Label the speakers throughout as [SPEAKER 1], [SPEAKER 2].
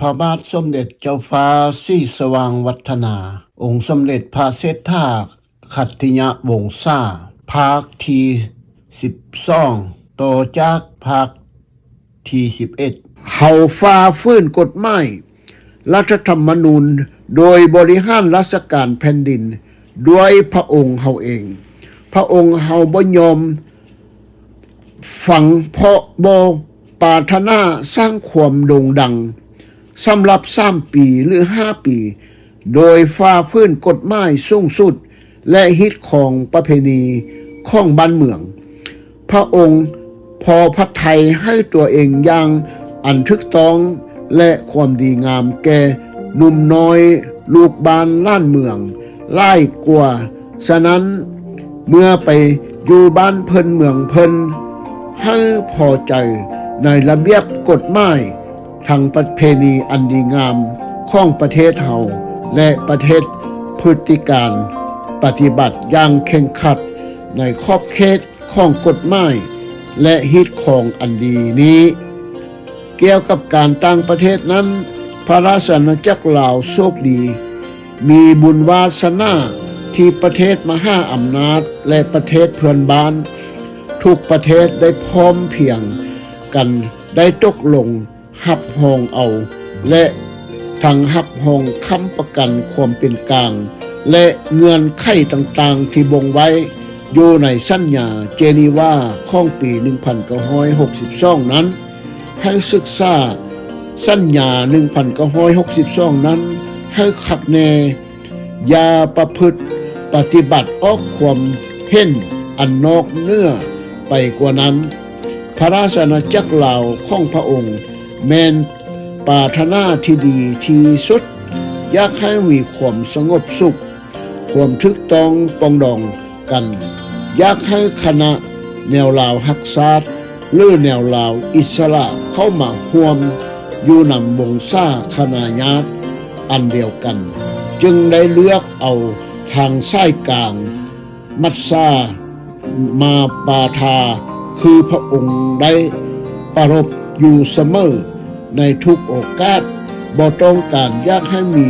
[SPEAKER 1] พระบาทสมเด็จเจ้าฟ้าศรีสว่างวัฒนาองค์สมเด็จพระเศรษฐาขัตติยวงศ์ซ่าภาคที่12ต่อจากภาคที่11เฮาฝ่าฝืนกฎหมายรัฐธรรมนูญโดยบริหารราชการแผ่นดินด้วยพระองค์เฮาเองพระองค์เฮาบ่ยอมฝังเพราะบ่ปรารถนาสร้างความโด่งดังสำหรับ3ปีหรือ5ปีโดยฝ่าฝืนกฎหมายสูงสุดและฮิตของประเพณีของบ้านเมืองพระองค์พอพระทัยให้ตัวเองอย่างอันถูกต้องและความดีงามแก่หนุ่มน้อยลูกบ้านล้านเมืองหลายกว่าฉะนั้นเมื่อไปอยู่บ้านเพิ่นเมืองเพิ่นให้พอใจในระเบียบกฎหมายทางประเพณีอันดีงามของประเทศเฮาและประเทศพฤติการปฏิบัติอย่างเคร่งครัดในขอบเขตของกฎหมายและฮิตของอันดีนี้เกี่ยวกับการต่างประเทศนั้นพระราชอาณาจักรลาวโชคดีมีบุญวาสนาที่ประเทศมหาอำนาจและประเทศเพื่อนบ้านทุกประเทศได้พร้อมเพรียงกันได้ตกลงรับรองเอาและทั้งรับรองค้ำประกันความเป็นกลางและเงื่อนไขต่างๆที่บ่งไว้อยู่ในสัญญาเจนีวาของปี1962นั้นให้ศึกษาสัญญา1962นั้นให้คักแน่อย่าประพฤติปฏิบัติออกความเห็นอันนอกเหนือไปกว่านั้นพระราชอาณาจักรลาวของพระองค์แม้นปรารถนาที่ดีที่สุดอยากให้มีความสงบสุขความถูกต้องปรองดองกันอยากให้คณะแนวลาวฮักษาหรือแนวลาวอิสระเข้ามาร่วมอยู่นำวงศาคณะญาติอันเดียวกันจึงได้เลือกเอาทางสายกลางมัตสามาปาทาคือพระองค์ได้ปรบอยู่เสมอในทุกโอกาสบ่ต้องการอยากให้มี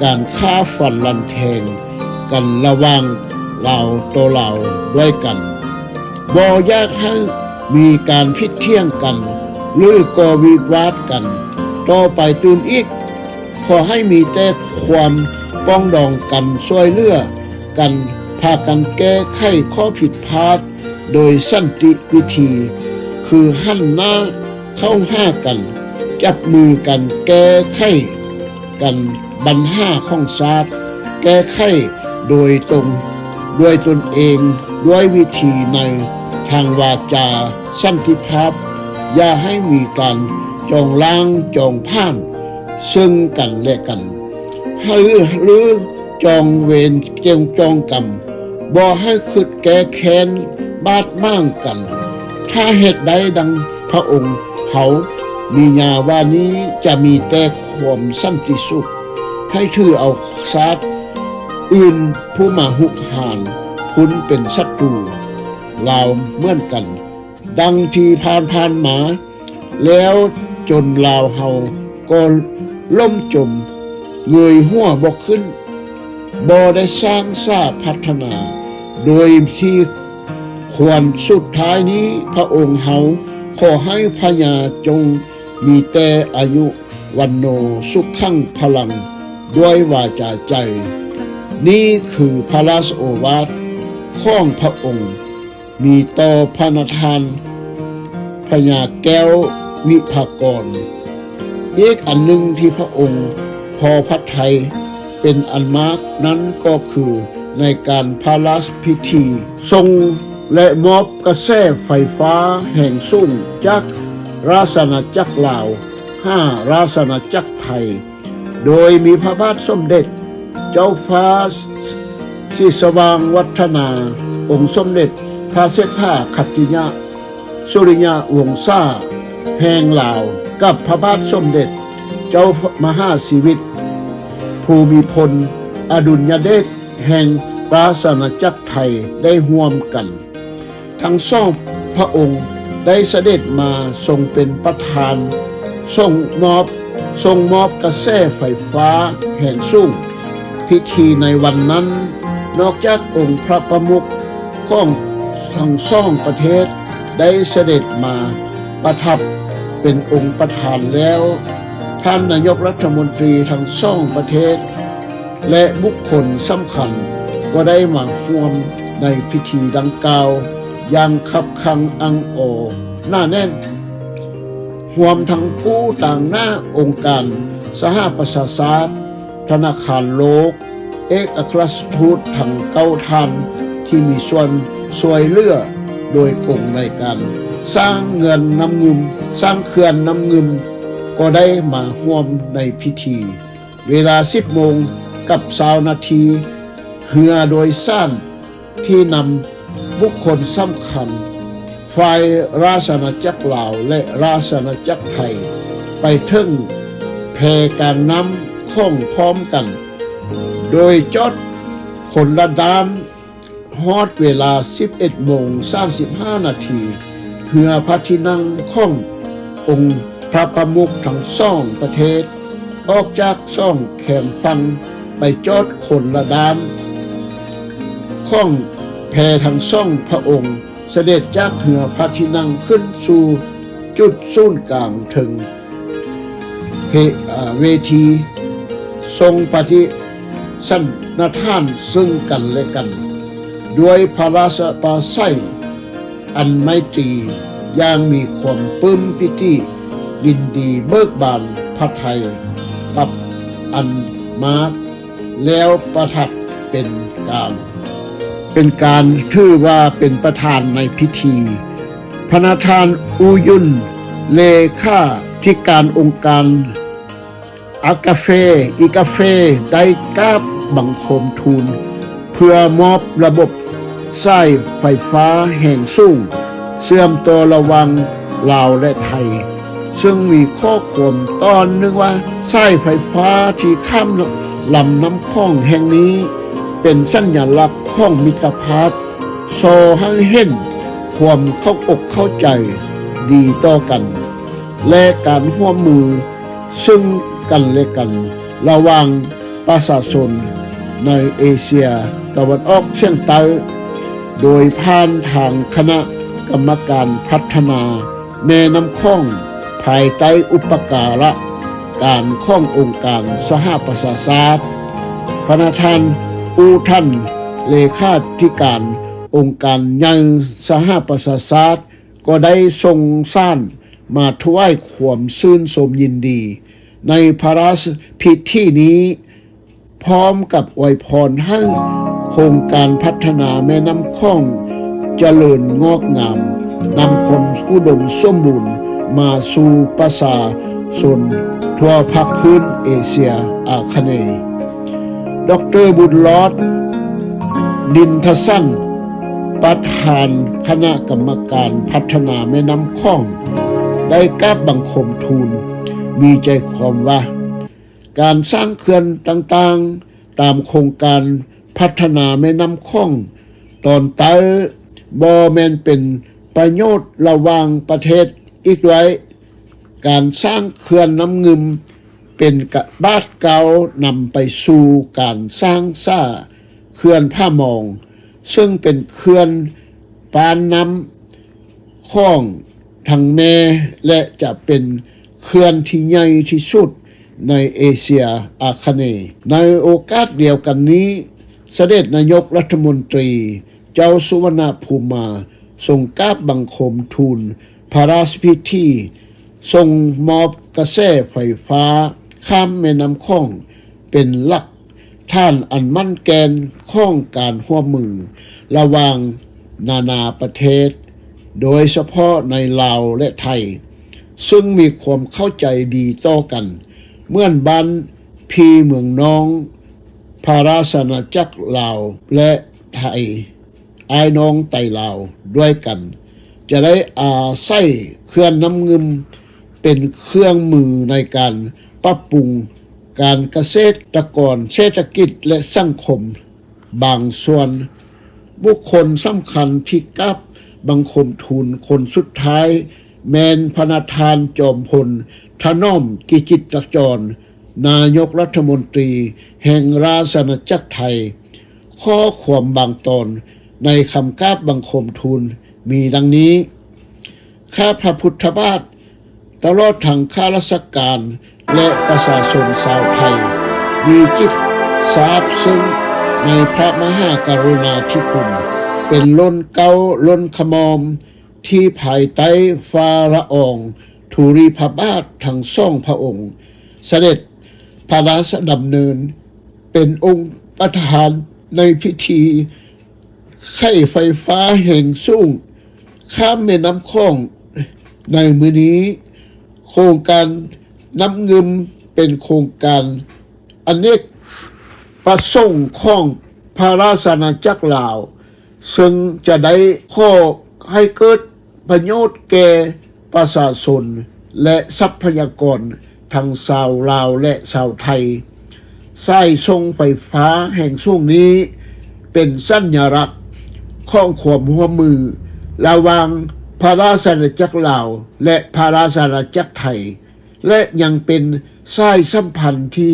[SPEAKER 1] การฆ่าฟันลันแทงกันระหว่างลาวต่อลาวด้วยกันบ่อยากให้มีการพิดเที่ยงกันหรือก่อวิวาทกันต่อไปตื่นอีกขอให้มีแต่ความปรองดองกันช่วยเหลือกันพากันแก้ไขข้อผิดพลาดโดยสันติวิธีคือหันหน้าเข้าหากันจับมือกันแก้ไขกันปัญหาของชาติแก้ไขโดยตรงด้วยตนเองด้วยวิธีในทางวาจาสันติภาพอย่าให้มีการจองล้างจองผ่านซึ่งกันและกันหรือจองเวรจองกรรมบ่ให้คิดแก้แค้นบาดหมางกันถ้าเหตุใดดังพระองค์เขามีญาว่านี้จะมีแต่ความสันติสุขให้ถือเอาชาติอื่นผู้มาหุกหานพุ้นเป็นศัตรูลาวเหมือนกันดังที่ผ่านมาแล้วจนลาวเฮาก็ล่มจมเงยหัวบ่ขึ้นบ่ได้สร้างสร้างพัฒนาโดยที่ควรสุดท้ายนี้พระองค์เฮาขอให้พญาจงมีแต่อายุวันโนสุขขังพลังด้วยวาจาใจนี่คือพระราชโอวาทของพระองค์มีต่อพระนทานพญาแก้ววิภากรอีกอันหนึ่งที่พระองค์พอพระทัยเป็นอันมากนั้นก็คือในการพระราชพิธีทรงและมอบกระแสไฟฟ้าแห่งสูงจากราชอาณาจักรลาว5ราชอาณาจักรไทยโดยมีพระบาทสมเด็จเจ้าฟ้าศรีสว่างวัฒนาองค์สมเด็จพระเศรษฐาขัตติยสุริยวงศาแห่งลาวกับพระบาทสมเด็จเจ้ามหาชีวิตภูมิพลอดุลยเดชแห่งราชอาณาจักรไทยได้ร่วมกันทั้งสองพระองค์ได้เสด็จมาทรงเป็นประธานทรงมอบ ทรงมอบกระแสไฟฟ้าแห่งสูงพิธีในวันนั้นนอกจากองค์พระประมุขของทั้งสองประเทศได้เสด็จมาประทับเป็นองค์ประธานแล้วท่านนายกรัฐมนตรีทั้งสองประเทศและบุคคลสำคัญก็ได้มาร่วมในพิธีดังกล่าวอย่างคับคั่งอังโอหน้าแน่นรวมทั้งผู้ต่างหน้าองค์การสหประชาชาติธนาคารโลกเอกอัครราชทูตทั้ง9ท่านที่มีส่วนช่วยเหลือโดยกงในการสร้างเงินน้ำเงิมสร้างเขื่อนน้ำเงิมก็ได้มาร่วมในพิธีเวลา 10 โมงกับ20 นาทีเรือโดยสารที่นำบุคคลสำคัญฝ่ายราชอาณาจักรลาวและราชอาณาจักรไทยไปถึงแพการน้ำข้องพร้อมกันโดยจอดคนละด้านฮอดเวลา 11 โมง 35 นาทีเพื่อพระที่นั่งขององค์พระประมุขทั้งสองประเทศออกจากช่องแขมฟังไปจอดคนละด้านข้องแพทั้งสองพระองค์เสด็จจากเรือพระที่นั่งขึ้นสู่จุดศูนย์กลางถึงเวทีทรงปฏิสันทานซึ่งกันและกันด้วยพระราชปราศัยอันไมตรีอย่างมีความปลื้มปิติยินดีเบิกบานพระทัยกับอันมาแล้วประทับเป็นการถือว่าเป็นประธานในพิธีพระประธานอูยุนเลขาธิการองค์การอีกาเฟได้กราบบังคมทูลเพื่อมอบระบบสายไฟฟ้าแห่งสูงเชื่อมต่อระหว่างลาวและไทยซึ่งมีข้อความตอนนึงว่าสายไฟฟ้าที่ข้ามลำน้ำคลองแห่งนี้เป็นสัญลักษณ์ของมิตรภาพโซให้เห็นความเข้าอกเข้าใจดีต่อกันและการร่วมมือซึ่งกันและกันระหว่างประชาชนในเอเชียตะวันออกเฉียงใต้โดยผ่านทางคณะกรรมการพัฒนาแม่น้ำคลองภายใต้อุปการะการขององค์การสหประชาชาติพระประธานอูทันเลขาธิการองค์การใหญ่สหประชาชาติก็ได้ทรงสร้างมาถวายความชื่นชมยินดีในพระราชพิธีนี้พร้อมกับอวยพรให้โครงการพัฒนาแม่น้ำคลองเจริญงอกงามนำความอุดมสมบูรณ์มาสู่ประชาชนทั่วภาคพื้นเอเชียอาคเนย์ดร.บุญรอดดินทสันประธานคณะกรรมการพัฒนาแม่น้ำคลองได้กราบบังคมทูลมีใจความว่าการสร้างเขื่อนต่างๆตามโครงการพัฒนาแม่น้ำคลองตอนใต้บ่แม่นเป็นประโยชน์ระหว่างประเทศอีกด้วยการสร้างเขื่อนน้ำเงิมเป็นกะบาดเก่านำไปสู่การสร้างเขื่อนผ้ามองซึ่งเป็นเขื่อนปานน้ำคลองทางแม่และจะเป็นเขื่อนที่ใหญ่ที่สุดในเอเชียอาคเนย์ในโอกาสเดียวกันนี้เสด็จนายกรัฐมนตรีเจ้าสุวรรณภูมิทรงกราบบังคมทูลพระราชพิธีทรงมอบกระแสไฟฟ้าข้ามแม่น้ำคลองเป็นหลักท่านอันมั่นแกนข้องการร่วมมือระหว่างนานาประเทศโดยเฉพาะในลาวและไทยซึ่งมีความเข้าใจดีต่อกันเหมือนบ้านพี่เมืองน้องพระราชอาณาจักรลาวและไทยไอ้น้องไต่ลาวด้วยกันจะได้อาศัยเครื่องน้ำเงิมเป็นเครื่องมือในการปรับปรุงการเกษตรกรเศรษฐกิจและสังคมบางส่วนบุคคลสำคัญที่กราบบังคมทูลคนสุดท้าย แมนพนาธานจอมพลถนอมกิจิตรจรนายกรัฐมนตรีแห่งราชอาณาจักรไทยข้อความบางตอนในคำกราบบังคมทูลมีดังนี้ข้าพระพุทธบาทตลอดทั้งข้าราชการและประชาชนชาวไทยมีจิตซาบซึ้งในพระมหากรุณาธิคุณเป็นล้นเก้าล้นขมอมที่ภายใต้ฟ้าละอองธุรีพระบาททั้งสองพระองค์เสด็จพระราชดำเนินเป็นองค์ประธานในพิธีไข่ไฟฟ้าแห่งสูงข้ามแม่น้ำคลองในมื้อนี้โครงการน้ำเงิมเป็นโครงการอเนกประสงค์ของพระราชอาณาจักรลาวซึ่งจะได้ข้อให้เกิดประโยชน์แก่ประชาชนและทรัพยากรทั้งชาวลาวและชาวไทยสายส่งไฟฟ้าแห่งช่วงนี้เป็นสัญลักษณ์ของความร่วมมือระหว่างพระราชอาณาจักรลาวและพระราชอาณาจักรไทยและยังเป็นสายสัมพันธ์ที่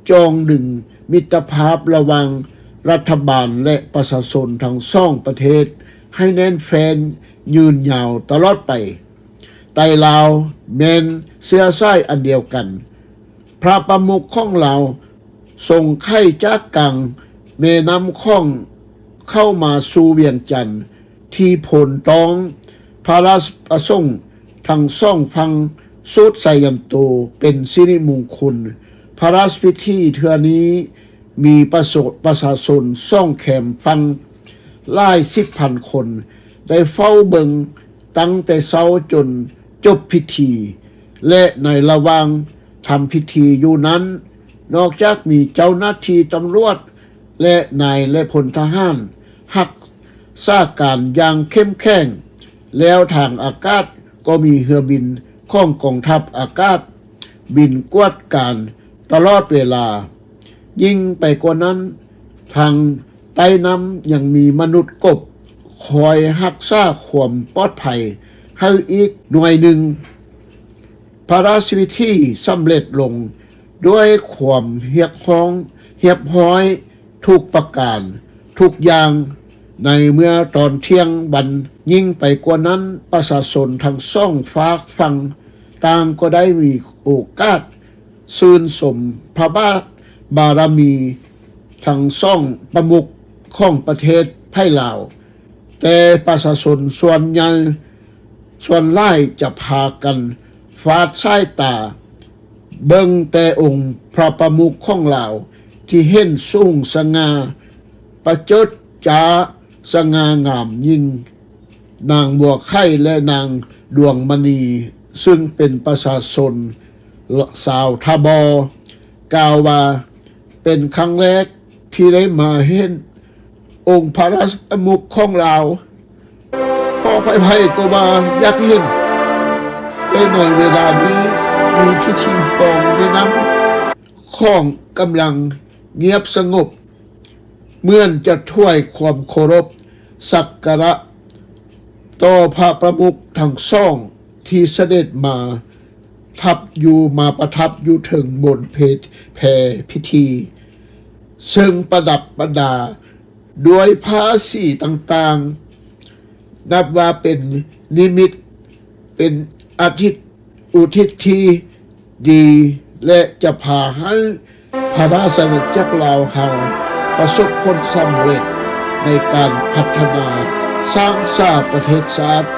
[SPEAKER 1] จองดึงมิตรภาพระหว่างรัฐบาลและประชาชนทั้งสองประเทศให้แน่นแฟนยืนยาวตลอดไปไต้ลาวแม่นเสื้อสายอันเดียวกันพระประมุขของเราส่งไข่จากกังแม่น้ำข้องเข้ามาสู่เวียงจันทน์ที่ผลต้องพระราชประสงค์ทั้งสองพังสุดใส่ยันโตเป็นสิริมงคลพระราชพิธีเทื่อนี้มีประชาชนซ่องแขมฟังหลาย10,000 คนได้เฝ้าเบิงตั้งแต่เช้าจนจบพิธีและในระหว่างทำพิธีอยู่นั้นนอกจากมีเจ้าหน้าที่ตำรวจและนายและพลทหารหักษาการอย่างเข้มแข็งแล้วทางอากาศก็มีเรือบินของกองทัพอากาศบินกวดการตลอดเวลายิ่งไปกว่านั้นทางใต้น้ำยังมีมนุษย์กบคอยรักษาความปลอดภัยให้อีกหน่วยหนึ่งพระราชพิธีสำเร็จลงด้วยความเรียบร้อยทุกประการทุกอย่างในเมื่อตอนเที่ยงวันยิ่งไปกว่านั้นประชาชนทั้งสองฝากฟังต่างก็ได้มีโอกาสชื่นชมพระบารมีทั้งสองประมุขของประเทศไทยลาวแต่ประชาชนส่วนใหญ่ส่วนหลายจะพากันฟาดสายตาเบิ่งแต่องค์พระประมุขของลาวที่เห็นสูงสง่าประเจิดจ้าสง่างามยิ่งนางบัวไข่และนางดวงมณีซึ่งเป็นประชาชนสาวทบกล่าวว่าเป็นครั้งแรกที่ได้มาเห็นองค์พระราชประมุขของเราพ่อไผ่ก็มาอยากเห็นแต่ในเวลานี้มีพิธีฟองในน้ำของกำลังเงียบสงบเหมือนจะถ้วยความเคารพสักการะต่อพระประมุขทั้งสองที่เสด็จมาประทับอยู่ถึงบนแพพิธีซึ่งประดับประดาด้วยผ้าสีต่างๆนับว่าเป็นนิมิตเป็นอุทิศที่ดีและจะพาให้พระราชอาณาจักรลาวเฮาประสบผลสำเร็จในการพัฒนาสร้างประเทศชาติ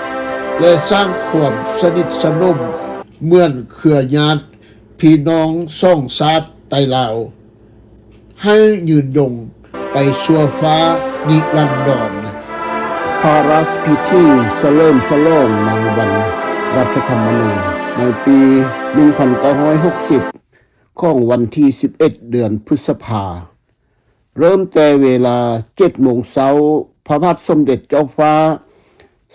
[SPEAKER 1] และสร้างความสนิทสนมเหมือนเครือญาติพี่น้องสองชาติไทยลาวให้ยืนยงไปชั่วฟ้านิรันดรพระราชพิธีเฉลิมฉลองในวันรัฐธรรมนูญในปี 1960 ของวันที่ 11 เดือนพฤษภาคมเริ่มแต่เวลา 7 โมงเช้าพระบาทสมเด็จเจ้าฟ้า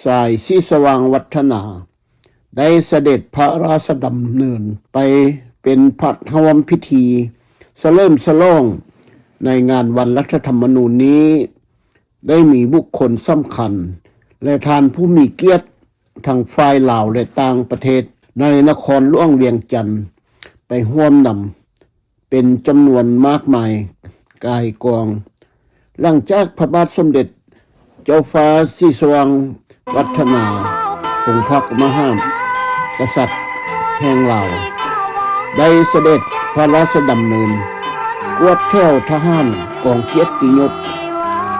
[SPEAKER 1] สายสีสว่างวัฒนาได้เสด็จพระราชดำเนินไปเป็นพระราชพิธีเฉลิมฉลองในงานวันรัฐธรรมนูญนี้ได้มีบุคคลสำคัญและท่านผู้มีเกียรติ ทั้งฝ่ายลาวและต่างประเทศในนครหลวงเวียงจันทน์ไปร่วมนำเป็นจำนวนมากมายกายกองหลังจากพระบาทสมเด็จเจ้าฟ้าศรีสว่างวัฒนาองค์พระมหากษัตริย์แห่งลาวได้เสด็จพระราชดำเนินกวดแถวทหารกองเกียรติยศ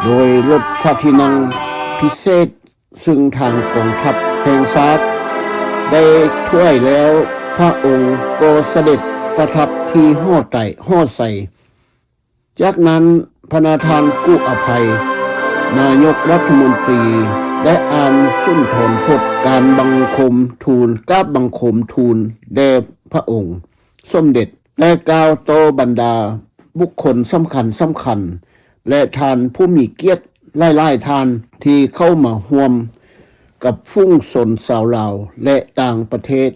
[SPEAKER 1] โดยรถพระที่นั่งพิเศษซึ่งทางกองทัพแห่งชาติได้ถ้วยแล้วพระองค์ก็เสด็จประทับที่หอใส่จากนั้นพระนาทานกุอภัยนายกรัฐมนตรีได้อ่านสุนทรพจน์การบังคมทูลกราบบังคมทูลแด่พระองค์สมเด็จและกล่าวโตบรรดาบุคคลสำคัญและทานผู้มีเกียรติหลายๆทานที่เข้ามาร่วมกับฟุ้งชนชาวลาวและต่างประเทศ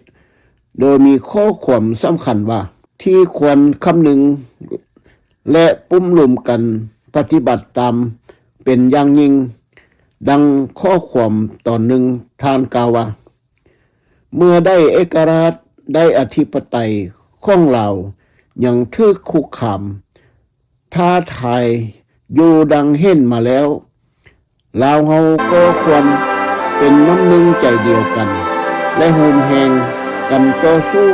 [SPEAKER 1] โดยมีข้อความสำคัญว่าที่ควรคำนึงและปุ้มลุมกันปฏิบัติตามเป็นอย่างยิ่งดังข้อความตอนหนึ่งทานกล่าวว่าเมื่อได้เอกราชได้อธิปไตยของเรายังถูกคุกคามท้าทายอยู่ดังเห็นมาแล้วลาวเฮาก็ควรเป็นน้ำหนึ่งใจเดียวกันและโหมแหงกันต่อสู้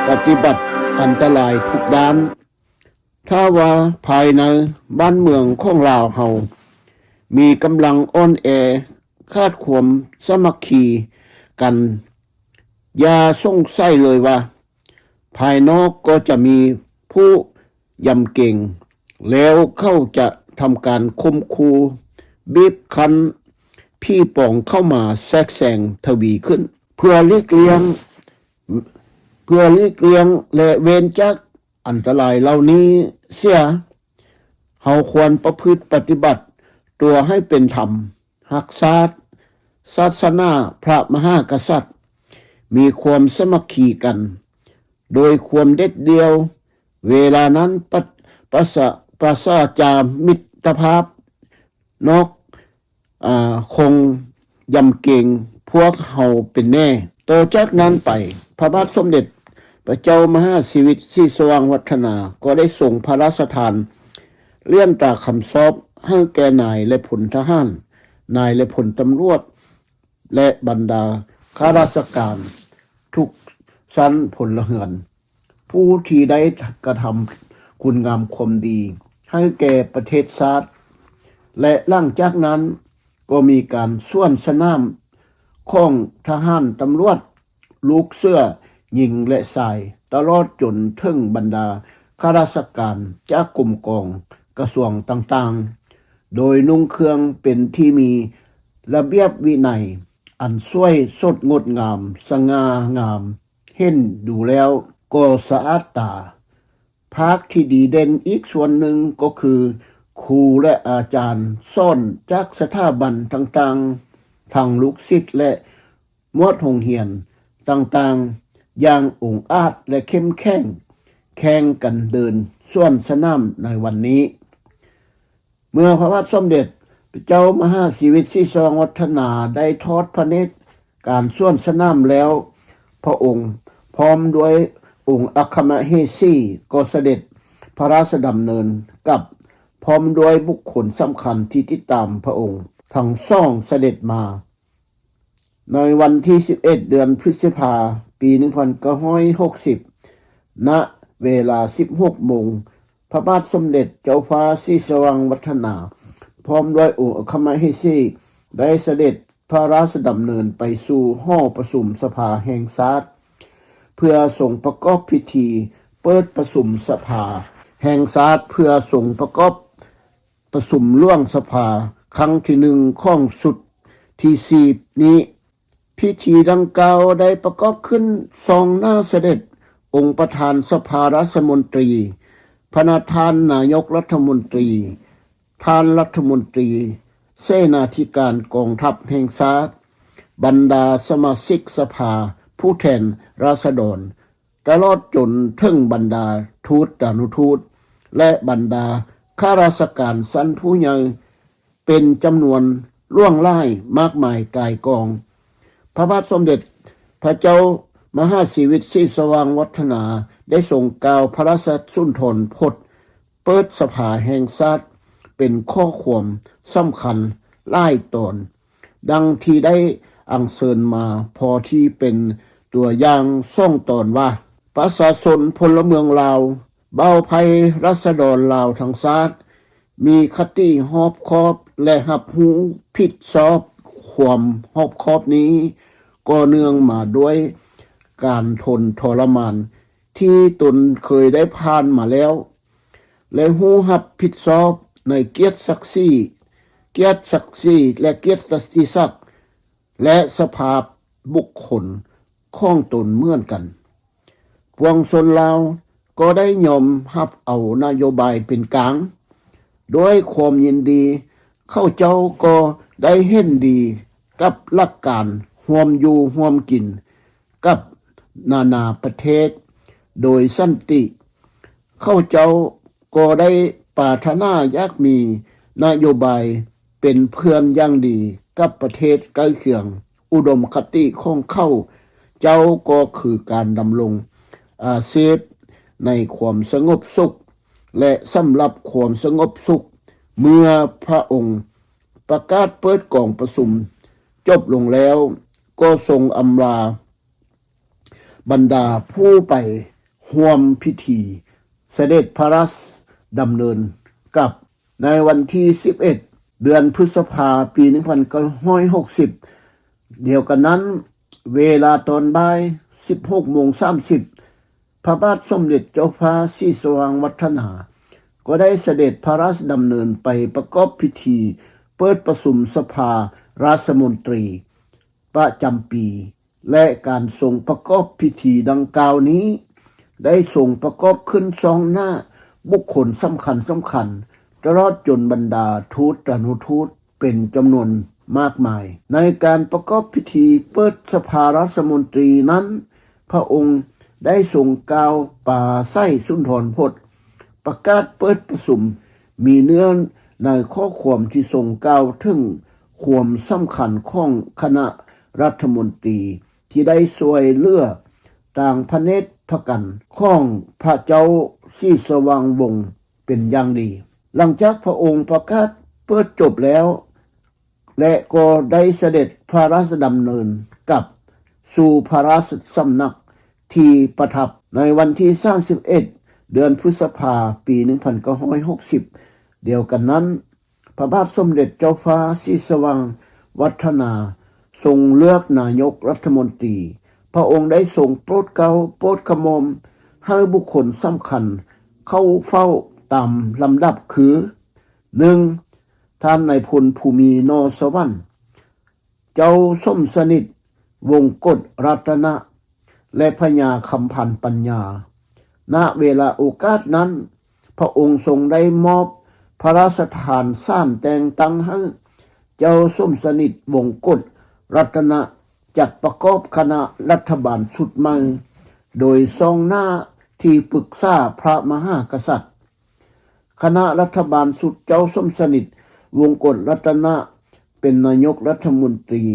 [SPEAKER 1] ปฏิบัติอันตรายทุกด้านถ้าว่าภายในบ้านเมืองของลาวเฮามีกำลังอ่อนแอขาดความสามัคคีกันอย่าสงสัยเลยว่าภายนอกก็จะมีผู้ยำเก่งแล้วเขาจะทำการคมคูบีบคั้นพี่ป่องเข้ามาแทรกแซงทวีขึ้นเพื่อหลีกเลี่ยงและเว้นจากอันตรายเหล่านี้เสียเฮาควรประพฤติปฏิบัติตัวให้เป็นธรรมรักษาศาสนาพระมหากษัตริย์มีความสามัคคีกันโดยความเด็ดเดียวเวลานั้นประสาจามิตรภาพนอกคงยำเก่งพวกเฮาเป็นแน่ต่อจากนั้นไปพระบาทสมเด็จพระเจ้ามหาชีวิตศรีสว่างวัฒนาก็ได้ส่งพระราชทานเลื่อนตราคำสอบให้แก่นายและพลทหารนายและพลตำรวจและบรรดาข้าราชการทุกชั้นพลเรือนผู้ที่ได้กระทำคุณงามความดีให้แก่ประเทศชาติและหลังจากนั้นก็มีการส่วนสนามของทหารตำรวจลูกเสื้อหญิงและชายตลอดจนถึงบรรดาข้าราชการจากกรมกองกระทรวงต่างๆโดยนุ่งเครื่องเป็นที่มีระเบียบวินัยอันสวยสดงดงามสง่างามเห็นดูแล้วก็สะอาดตาภาคที่ดีเด่นอีกส่วนหนึ่งก็คือครูและอาจารย์สอนจากสถาบันต่างๆทั้งลูกศิษย์และมวดโรงเรียนต่างๆอย่างองอาจและเข้มแข็งแข่งกันเดินส่วนสนามในวันนี้เมื่อพระบาทสมเด็จพระเจ้ามหาชีวิตศรีสว่างวัฒนาได้ทอดพระเนตรการส่วนสนามแล้วพระองค์พร้อมด้วยองค์อัครมเหสีก็เสด็จพระราชดำเนินกับพร้อมด้วยบุคคลสำคัญที่ติดตามพระองค์ทั้งสองเสด็จมาในวันที่11เดือนพฤษภาคมปี1960ณเวลา 16 โมงพระบาทสมเด็จเจ้าฟ้าศรีสว่างวัฒนาพร้อมด้วยองค์อัครมเหสีได้เสด็จพระราชดำเนินไปสู่ห้องประชุมสภาแห่งชาติเพื่อส่งประกอบพิธีเปิดประชุมสภาแห่งชาติเพื่อส่งประกอบประชุมร่วมสภาครั้งที่1ของสุดที่4นี้พิธีดังกล่าวได้ประกอบขึ้นทรงหน้าเสด็จองค์ประธานสภารัฐมนตรีพระประธานนายกรัฐมนตรีท่านรัฐมนตรีเสนาธิการกองทัพแห่งชาติบรรดาสมาชิกสภาผู้แทนราษฎรตลอดจนถึงบรรดาทูตอนุทูตและบรรดาข้าราชการชั้นผู้ใหญ่เป็นจำนวนล่วงหลายมากมายกายกอง พระบาทสมเด็จพระเจ้ามหาชีวิตศรีสว่างวัฒนาได้ทรงกล่าวพระราชสุนทรพจน์เปิดสภาแห่งชาติเป็นข้อความสำคัญหลายตอนดังที่ได้อัญเชิญมาพอที่เป็นตัวอย่างส่งตอนว่าประชาชนพลเมืองลาวเบาภัยรัษฎรลาวทั้งชาติมีคติรอบคอบและรับรู้ผิดชอบความรอบคอบนี้ก็เนื่องมาด้วยการทนทรมานที่ตนเคยได้ผ่านมาแล้วและรู้รับผิดชอบในเกียรติศักดิ์ศรีและเกียรติศักดิ์และสภาพบุคคลของตนเหมือนกันปวงชนลาวก็ได้ยอมรับเอานโยบายเป็นกลางด้วยความยินดีเข้าเจ้าก็ได้เห็นดีกับหลักการร่วมอยู่ร่วมกินกับนานาประเทศโดยสันติเข้าเจ้าก็ได้ปรารถนาอยากมีนโยบายเป็นเพื่อนอย่างดีกับประเทศใกล้เคียงอุดมคติของเข้าเจ้าก็คือการดำรงอาเซียนในความสงบสุขและสำหรับความสงบสุขเมื่อพระองค์ประกาศเปิดกองประชุมจบลงแล้วก็ทรงอำลาบรรดาผู้ไปร่วมพิธีเสด็จพระราชดำเนินกับในวันที่11เดือนพฤษภาคมปี1960เดียวกันนั้นเวลาตอนบ่าย 16:30 พระบาทสมเด็จเจ้าฟ้าศรีสว่างวัฒนาก็ได้เสด็จพระราชดำเนินไปประกอบพิธีเปิดประชุมสภาราชมนตรีประจำปีและการทรงประกอบพิธีดังกล่าวนี้ได้ทรงประกอบขึ้นสองหน้าบุคคลสำคัญตลอดจนบรรดาทูตอนุทูตเป็นจำนวนมากมายในการประกอบพิธีเปิดสภาราชมนตรีนั้นพระองค์ได้ทรงกล่าวปราศรัยสุนทรพจน์ประกาศเปิดประชุมมีเนื้อในข้อความที่ทรงกล่าวถึงความสำคัญของคณะรัฐมนตรีที่ได้ช่วยเหลือต่างพระเนตรพระกันของพระเจ้าศรีสว่างวงศ์เป็นอย่างดีหลังจากพระองค์ประกาศเปิดจบแล้วและก็ได้เสด็จพระราชดำเนินกลับสู่พระราชสำนักที่ประทับในวันที่31เดือนพฤษภาคมปี1960เดียวกันนั้นพระบาทสมเด็จเจ้าฟ้าศรีสว่างวัฒนาทรงเลือกนายกรัฐมนตรีพระองค์ได้ทรงโปรดเกล้าโปรดกระหม่อมให้บุคคลสำคัญเข้าเฝ้าตามลำดับคือ 1. ท่านนายพลภูมินอสวรรค์เจ้าสมสนิทวงกฎรัตนะและพญาคำพันธ์ปัญญาณเวลาโอกาสนั้นพระองค์ทรงได้มอบพระราชทานซ่านแต่งตั้งให้เจ้าสมสนิทวงกฎรัตนะจัดประกอบคณะรัฐบาลชุดใหม่โดยทรงหน้าที่ปรึกษาพระมหากษัตริย์คณะรัฐบาลชุดเจ้าสมสนิทวงกฎรัตนะเป็นนายกรัฐมนตรี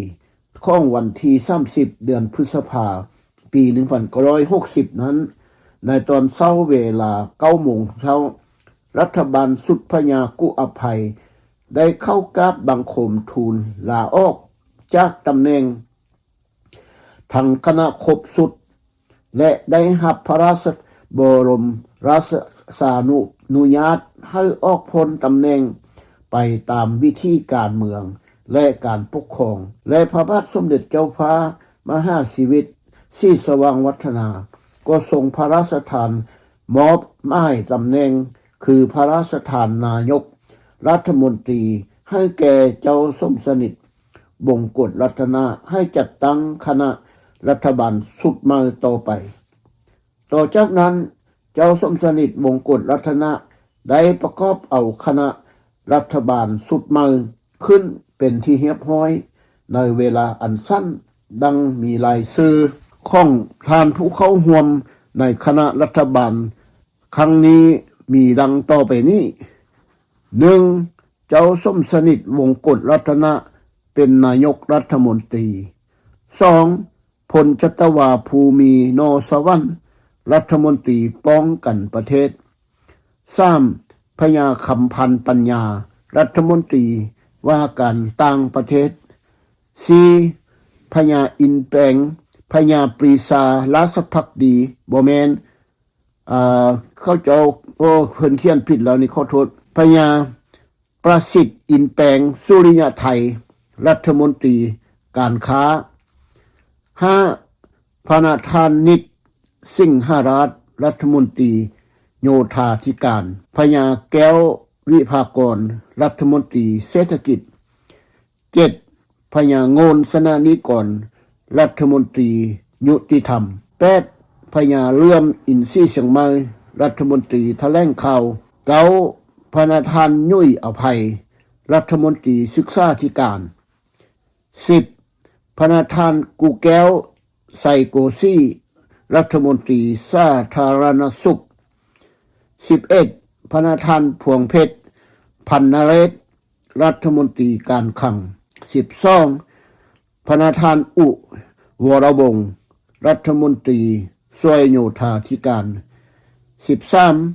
[SPEAKER 1] ของวันที่30เดือนพฤษภาคมปี1960นั้นในตอนเช้าเวลา 9 โมงเช้ารัฐบาลสุดพญากุอภัยได้เข้ากราบบังคมทูลลาออกจากตำแหน่งทั้งคณะครบสุดและได้รับพระราชบรมราชานุญาตให้ออกพ้นตำแหน่งไปตามวิธีการเมืองและการปกครองและพระบาทสมเด็จเจ้าฟ้ามหาชีวิตศรีสว่างวัฒนาก็ทรงพระราชทานมอบหมายตำแหน่งคือพระราชทานนายกรัฐมนตรีให้แก่เจ้าสมสนิทวงกฎรัตนะให้จัดตั้งคณะรัฐบาลชุดใหม่ต่อไปต่อจากนั้นเจ้าสมสนิทวงกฎรัตนะได้ประกอบเอาคณะรัฐบาลชุดใหม่ขึ้นเป็นที่เรียบร้อยในเวลาอันสั้นดังมีรายชื่อของท่านผู้เข้าร่วมในคณะรัฐบาลครั้งนี้มีดังต่อไปนี้ 1. เจ้าสมสนิทวงกฎรัตนะเป็นนายกรัฐมนตรี 2. พลจัตวาภูมิโนสวรรค์รัฐมนตรีป้องกันประเทศ 3. พญาคำพันธ์ปัญญารัฐมนตรีว่าการต่างประเทศ 4. พญาอินแปงพญาปรีชาราชภักดีบ่แม่นเขาเจ้าเพิ่นเขียนผิดแล้วนี่ขอโทษพญาประสิทธิ์อินแปงสุริยะไทยรัฐมนตรีการค้า 5. พระธานนิตสิงหราชรัฐมนตรีโยธาธิการพญาแก้ววิภากรรัฐมนตรีเศรษฐกิจ 7. พญาโงนสนานิกรรัฐมนตรียุติธรรม 8. พญาเลื่อมอินทรีเชียงใหม่รัฐมนตรีแถลงข่าว 9. พระธานยุ่ยอภัยรัฐมนตรีศึกษาธิการ 10. พระธานกูแก้วไซโกซี่รัฐมนตรีสาธารณสุข 11. พระธานพวงเพชรพันนเรศรัฐมนตรีการคลัง 12. พระธานอุวรวงศ์รัฐมนตรีช่วยโยธาธิการ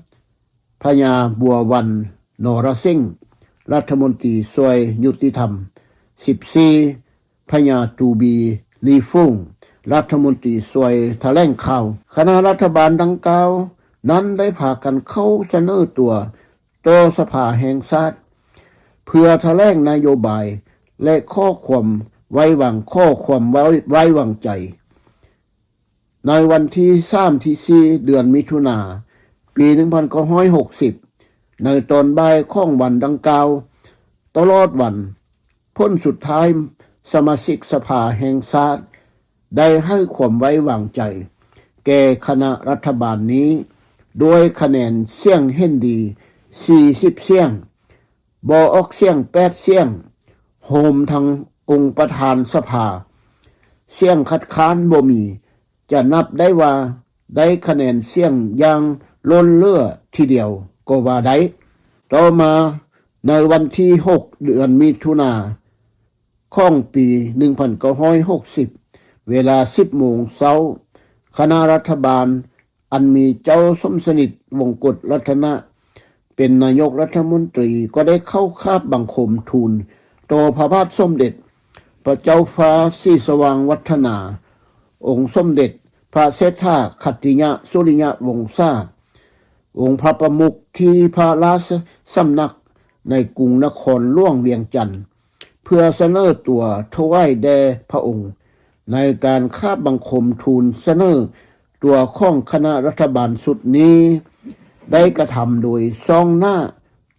[SPEAKER 1] 13. พญาบัววันนรสิงห์รัฐมนตรีช่วยยุติธรรม 14. พญาตูบีลีฟุงรัฐมนตรีช่วยแถลงข่าวคณะรัฐบาลดังกล่าวนั้นได้พากันเข้าเสนอตัวต่อสภาแห่งชาติเพื่อแถลงนโยบายและข้อความไว้วางใจในวันที่3ที่4เดือนมิถุนายนปี1960ในตอนบ่ายของวันดังกล่าวตลอดวันพ้นสุดท้ายสมาชิกสภาแห่งชาติได้ให้ความไว้วางใจแก่คณะรัฐบาลนี้โดยคะแนนเสียงเห็นดี40เสียงบ่ออกเสียง8เสียงโหมทั้งองค์ประธานสภาเสียงคัดค้านบ่มีจะนับได้ว่าได้คะแนนเสียงอย่างล้นเหลือทีเดียวก็ว่าได้ต่อมาในวันที่6เดือนมิถุนายนของปี1960เวลา 10 โมงเช้าคณะรัฐบาลอันมีเจ้าสมสนิทวงศ์กฎรัตนะเป็นนายกรัฐมนตรีก็ได้เข้าคาบบังคมทูลต่อพระบาทสมเด็จพระเจ้าฟ้าศรีสว่างวัฒนาองค์สมเด็จพระเศรษฐาขัตติยสุริยวงศาองค์พระประมุขที่พระราชสำนักในกรุงนครหลวงเวียงจันทร์เพื่อเสนอตัวถวายแด่พระองค์ในการคาบบังคมทูลเสนอตัวของคณะรัฐบาลสุดนี้ได้กระทำโดยซ่องหน้า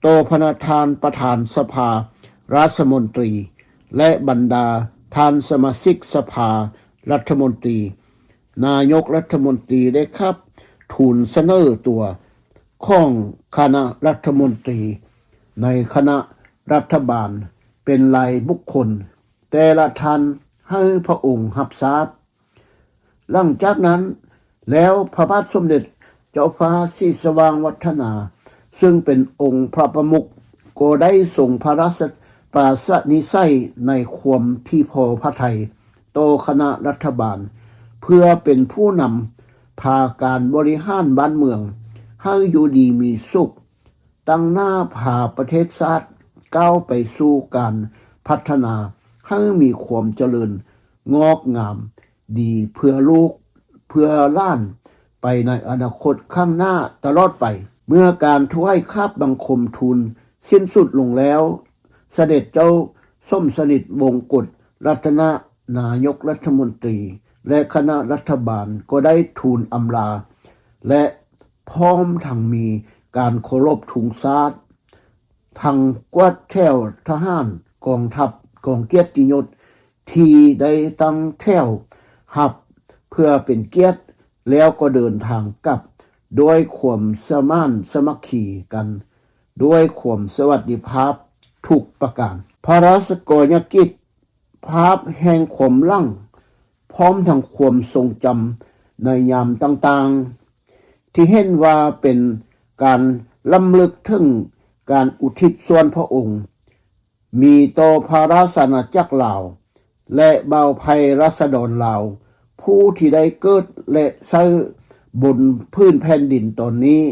[SPEAKER 1] ต่อพระประธานสภาราชมนตรีและบรรดาท่านสมาชิกสภารัฐมนตรีนายกรัฐมนตรีได้ครับทูลเสนอตัวของคณะรัฐมนตรีในคณะรัฐบาลเป็นรายบุคคลแต่ละท่านให้พระองค์รับทราบหลังจากนั้นแล้วพระบาทสมเด็จเจ้าฟ้าศรีสว่างวัฒนาซึ่งเป็นองค์พระประมุขก็ได้ส่งพระราชปราศนิสัยในความที่พอพระทัยต่อคณะรัฐบาลเพื่อเป็นผู้นำพาการบริหารบ้านเมืองให้อยู่ดีมีสุขตั้งหน้าพาประเทศชาติก้าวไปสู่การพัฒนาให้มีความเจริญงอกงามดีเพื่อลูกเพื่อล้านไปในอนาคตข้างหน้าตลอดไปเมื่อการถวายคาบบังคมทูลสิ้นสุดลงแล้วเสด็จเจ้าสมสนิทวงศ์กฎรัตนะนายกรัฐมนตรีและคณะรัฐบาลก็ได้ทูลอำลาและพร้อมทั้งมีการเคารพธงชาติทั้งกวาดแถวทหารกองทัพกองเกียรติยศที่ได้ตั้งแถวหับเพื่อเป็นเกียรติแล้วก็เดินทางกลับด้วยความสมานสมัคคีกันด้วยความสวัสดิภาพทุกประการพระราชกรณียกิจภาพแห่งความลั่งพร้อมทั้งความทรงจำในยามต่างๆที่เห็นว่าเป็นการล้ำลึกถึงการอุทิศส่วนพระองค์มีต่อพระราชอาณาจักรลาว และเบาภัยรัษฎรลาวผู้ที่ได้เกิดและใช้บนพื้นแผ่นดินตอนนี้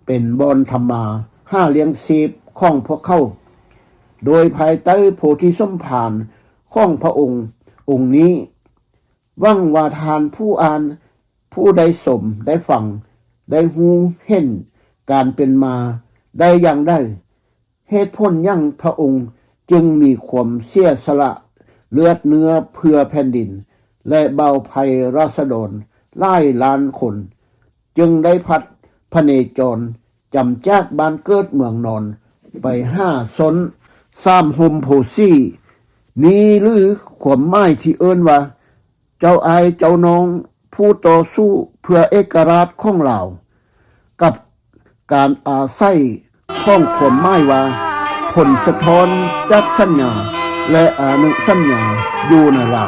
[SPEAKER 1] เป็นบอนธรรมาห้าเลี้ยงชีพของพวกเขาโดยภายใต้โพธิสมภารของพระองค์นี้หวังว่าทานผู้อ่านผู้ได้สมได้ฟังได้หูเห็นการเป็นมาได้อย่างได้เหตุผลยังพระองค์จึงมีความเสียสละเลือดเนื้อเพื่อแผ่นดินและเบาภัยราษฎรหลายล้านคนจึงได้พัดพเนจรจำจากบ้านเกิดเมืองนอนไป5 สน3 หุมโพซี่นี้หรือความหมายที่เอิ้นว่าเจ้าอายเจ้าน้องผู้ต่อสู้เพื่อเอกราชของเรากับการอาศัยของความหมายว่าผลสะท้อนจากสัญญาและอนุสัญญาอยู่ในเรา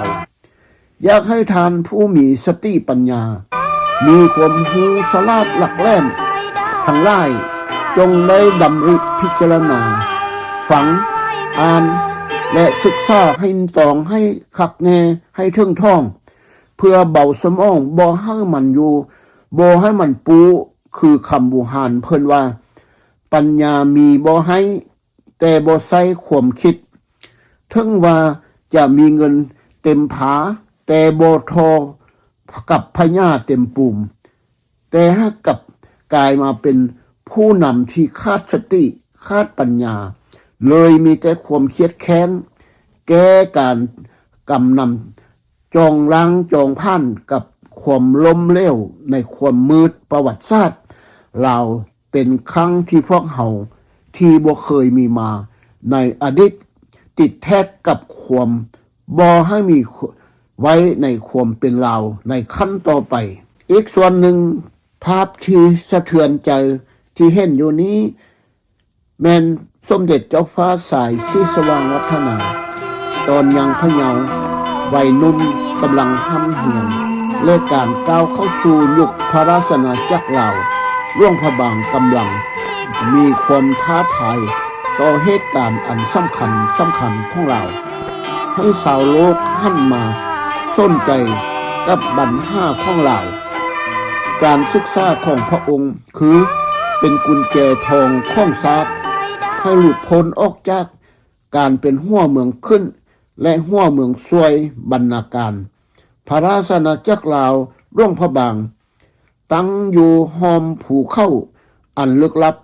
[SPEAKER 1] อยากให้ทานผู้มีสติปัญญามีความรู้สลาดหลักแหลมทั้งหลายจงได้ดำริพิจารณาฝังอ่านและศึกษาให้ตองให้คักแน่ให้ถึงท่องเพื่อเบาสมองบ่ให้มันอยู่บ่ให้มันปูคือคำบูหานเพิ่นว่าปัญญามีบ่ให้แต่บ่ใส่ความคิดถึงว่าจะมีเงินเต็มผาแต่บ่ทอกับพญาเต็มปุ่มแต่ถ้ากลับกลายมาเป็นผู้นำที่ขาดสติขาดปัญญาเลยมีแต่ความเครียดแค้นแก้การกำนำจองล้างจองผ่านกับความล้มเหลวในความมืดประวัติศาสตร์เราเป็นครั้งที่พวกเขาที่บ่เคยมีมาในอดีตติดแท้กับความบ่ให้มีไว้ในความเป็นเราในขั้นต่อไปอีกส่วนหนึ่งภาพที่สะเทือนใจที่เห็นอยู่นี้แม่นสมเด็จเจ้าฟ้าสายศรีสว่างวัฒนาตอนยังพะเยาวัยหนุ่มกำลังห้ำเหียนและการก้าวเข้าสู่ยุคพระราชอาณาจักรลาวหลวงพระบางกำลังมีความท้าทายต่อเหตุการณ์อันสำคัญของเราให้ชาวโลกหันมาสนใจกับปัญหาของเราการศึกษาของพระองค์คือเป็นกุญแจทองของศาสตร์ให้หลุดพ้นออกจากการเป็นหัวเมืองขึ้นและหัวเมืองซวยบรรณาการพระราชอาณาจักรลาวหลวงพระบางตั้งอยู่หอมภูเขาอันลึกลับ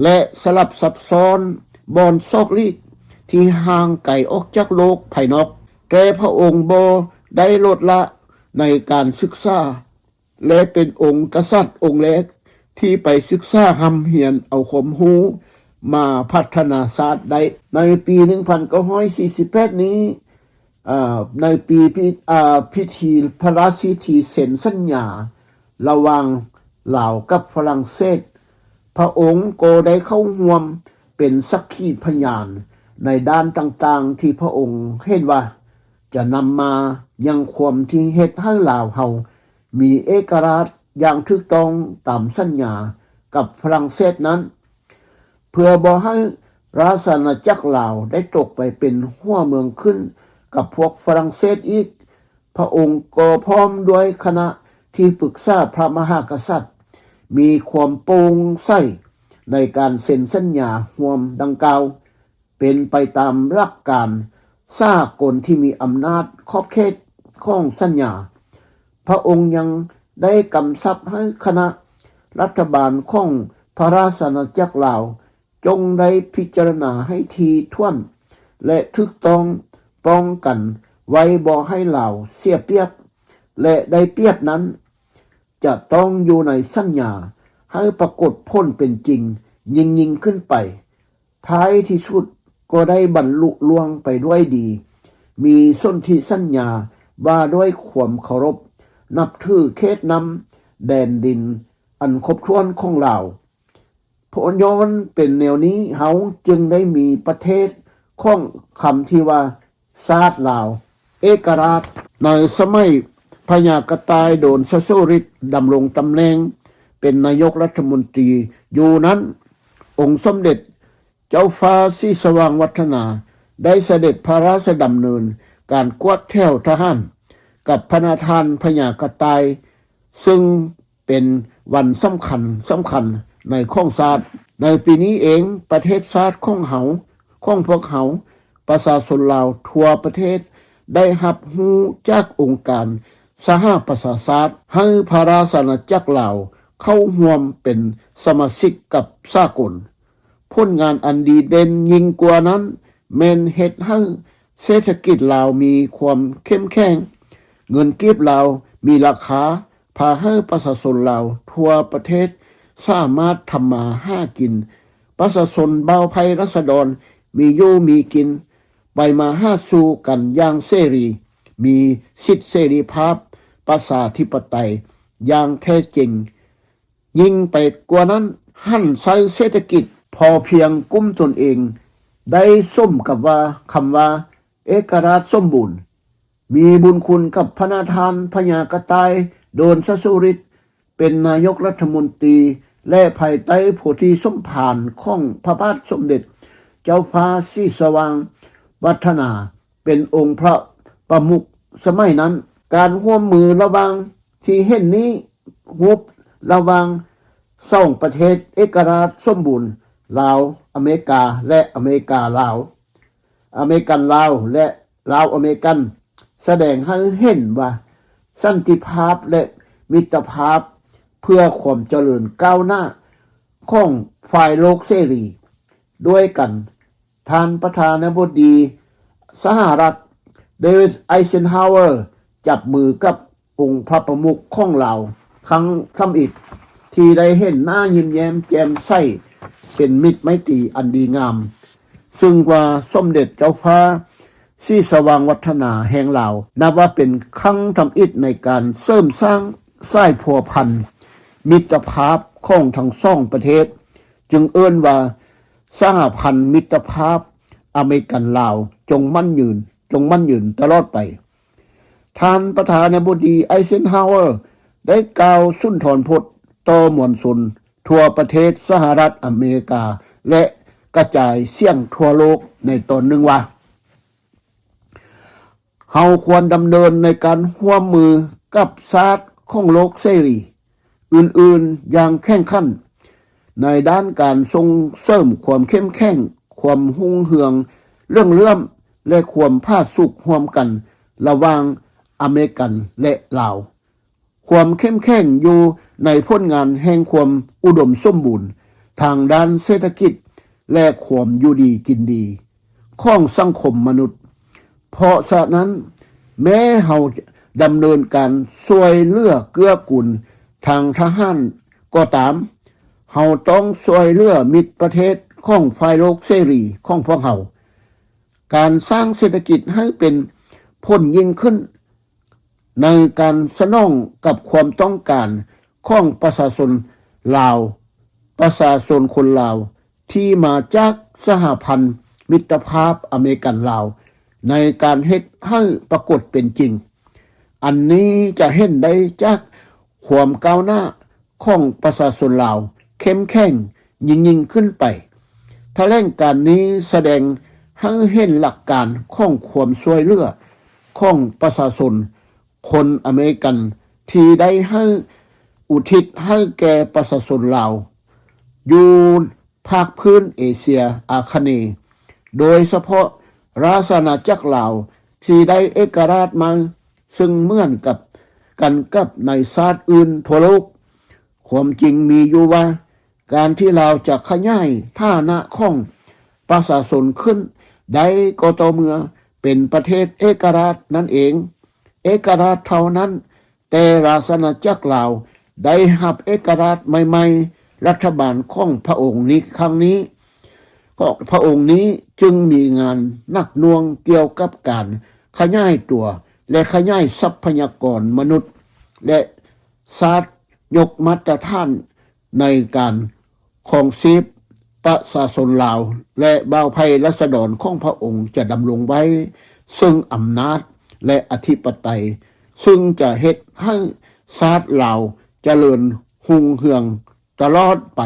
[SPEAKER 1] และสลับซับซ้อนบอนซอกลีกที่ห่างไกลออกจากโลกภายนอกแต่พระองค์บ่ได้ลดละในการศึกษาและเป็นองค์กษัตริย์องค์แรกที่ไปศึกษาหำเหียนเอาความรู้มาพัฒนาศาสตร์ได้ในปี1948นี้ในปีพิธีพระราชพิธีเซ็นสัญญาระหว่างลาวกับฝรั่งเศสพระองค์ก็ได้เข้าร่วมเป็นสักขีพยานในด้านต่างๆที่พระองค์เห็นว่าจะนำมายังความที่เฮ็ดให้ลาวเฮามีเอกราชอย่างถูกต้องตามสัญญากับฝรั่งเศสนั้นเพื่อบ่ให้ราชอาณาจักรลาวได้ตกไปเป็นหัวเมืองขึ้นกับพวกฝรั่งเศสอีกพระองค์ก็พร้อมด้วยคณะที่ปรึกษาพระมหากษัตริย์มีความโปร่งใสในการเซ็นสัญญาร่วมดังกล่าวเป็นไปตามหลักการสากลที่มีอำนาจขอบเขตของสัญญาพระองค์ยังได้กำชับให้คณะรัฐบาลของพระราชอาณาจักรลาวจงได้พิจารณาให้ถี่ถ้วนและถูกต้องป้องกันไว้บ่ให้ลาวเสียเปรียบและได้เปรียบนั้นจะต้องอยู่ในสัญญาให้ปรากฏผลเป็นจริงยิ่งขึ้นไปท้ายที่สุดก็ได้บรรลุล่วงไปด้วยดีมีสนธิสัญญาว่าด้วยความเคารพนับถือเขตนำแดนดินอันครบถ้วนของเราผลย้อนเป็นแนวนี้เฮาจึงได้มีประเทศของคำที่ว่าชาติลาวเอกราชในสมัยพญากระต่ายโดนสโสฤทธิ์ดำรงตำแหน่งเป็นนายกรัฐมนตรีอยู่นั้นองค์สมเด็จเจ้าฟ้าศรีสว่างวัฒนาได้เสด็จพระราชดำเนิน การกวดแถวทหารกับพนาธานพญากระต่ายซึ่งเป็นวันสำคัญในข้องศาสตร์ในปีนี้เองประเทศชาติของพวกเขาประชาชนลาวทั่วประเทศได้รับรู้จากองค์การสหประชาชาติให้พระราชอาณาจักรลาวเข้าร่วมเป็นสมาชิกกับสากลผลงานอันดีเด่นยิ่งกว่านั้นแม่นเฮ็ดให้เศรษฐกิจลาวมีความเข้มแข็งเงินกีบลาวมีราคาพาให้ประชาชนลาวทั่วประเทศสามารถทำมาหากินประชาชนเบาภัยราษฎรมีอยู่มีกินไปมาหาสู่กันอย่างเสรีมีสิทธิเสรีภาพประชาธิปไตยอย่างแท้จริงยิ่งไปกว่านั้นหั่นใช้เศรษฐกิจพอเพียงกุ้มตนเองได้ส้มกับว่าคำว่าเอกราชสมบูรณ์มีบุญคุณกับพระนาทานพญากระต่ายโดนสสุริตเป็นนายกรัฐมนตรีและภายใต้โพธิสมภารของพระบาทสมเด็จเจ้าฟ้าศรีสว่างวัฒนาเป็นองค์พระประมุขสมัยนั้นการร่วมมือระหว่างที่เห็นนี้รูประหว่างสองประเทศเอกราชสมบูรณ์ลาวอเมริกาและอเมริกาลาวอเมริกันลาวและลาวอเมริกันแสดงให้เห็นว่าสันติภาพและมิตรภาพเพื่อความเจริญก้าวหน้าของฝ่ายโลกเสรีด้วยกันท่านประธานาธิบดีสหรัฐเดวิดไอเซนฮาวเวอร์จับมือกับองค์พระประมุขของลาวครั้งทำอีกที่ได้เห็นหน้ายิ้มแย้มแจ่มใสเป็นมิตรไมตรีอันดีงามซึ่งว่าสมเด็จเจ้าฟ้าศรีสว่างวัฒนาแห่งลาวนับว่าเป็นครั้งทำอิฐในการเสริมสร้างสายพัวพันมิตรภาพของทั้งสองประเทศจึงเอิ้นว่าสหพันธ์มิตรภาพอเมริกันลาวจงมั่นยืนตลอดไปท่านประธานาธิบดีไอเซนฮาวเวอร์ได้กล่าวสุนทรพจน์ต่อมวลชนทั่วประเทศสหรัฐอเมริกาและกระจายเสียงทั่วโลกในตอนหนึ่งว่าเฮาควรดำเนินในการร่วมมือกับชาติของโลกเสรีอื่นๆอย่างแข่งขันในด้านการส่งเสริมความเข้มแข็งความหุ่งเหืองเลื่อมและความผาสุกร่วมกันระหว่างอเมริกันและลาวความเข้มแข็งอยู่ในผลงานแห่งความอุดมสมบูรณ์ทางด้านเศรษฐกิจและความอยู่ดีกินดีของสังคมมนุษย์เพราะฉะนั้นแม้เฮาดำเนินการช่วยเหลือเกื้อกูลทางทหารก็ตามเฮาต้องช่วยเหลือมิตรประเทศของฝ่ายโลกเสรีของพวกเฮาการสร้างเศรษฐกิจให้เป็นผลยิ่งขึ้นในการสนองกับความต้องการของประชาชนลาวประชาชนคนลาวที่มาจากสหพันธ์มิตรภาพอเมริกันลาวในการเฮ็ดให้ปรากฏเป็นจริงอันนี้จะเห็นได้จากความก้าวหน้าของประชาชนลาวเข้มแข็งยิ่งขึ้นไปแถลงการนี้แสดงให้เห็นหลักการของความช่วยเหลือของประชาชนคนอเมริกันที่ได้ให้อุทิศให้แก่ประชาชนลาวอยู่ภาคพื้นเอเชียอาคเนย์โดยเฉพาะราชอาณาจักรลาวที่ได้เอกราชมาซึ่งเหมือนกับกันกับในชาติอื่นทั่วโลกความจริงมีอยู่ว่าการที่ลาวจะขยายฐานะของประชาชนขึ้นได้ก็ต่อเมื่อเป็นประเทศเอกราชนั่นเองเอกราชเท่านั้นแต่ราชอาณาจักรลาวได้รับเอกราชใหม่ๆรัฐบาลของพระองค์นี้ครั้งนี้ก็พระองค์นี้จึงมีงานหนักหน่วงเกี่ยวกับการขยายตัวและขยายทรัพยากรมนุษย์และศาสตร์ยกมาตรฐานในการของชีพประชาชนลาวและบ่าวไพรัษฎรของพระองค์จะดำรงไว้ซึ่งอำนาจและอธิปไตยซึ่งจะเฮ็ดให้ชาติลาวเจริญรุ่งเรืองตลอดไป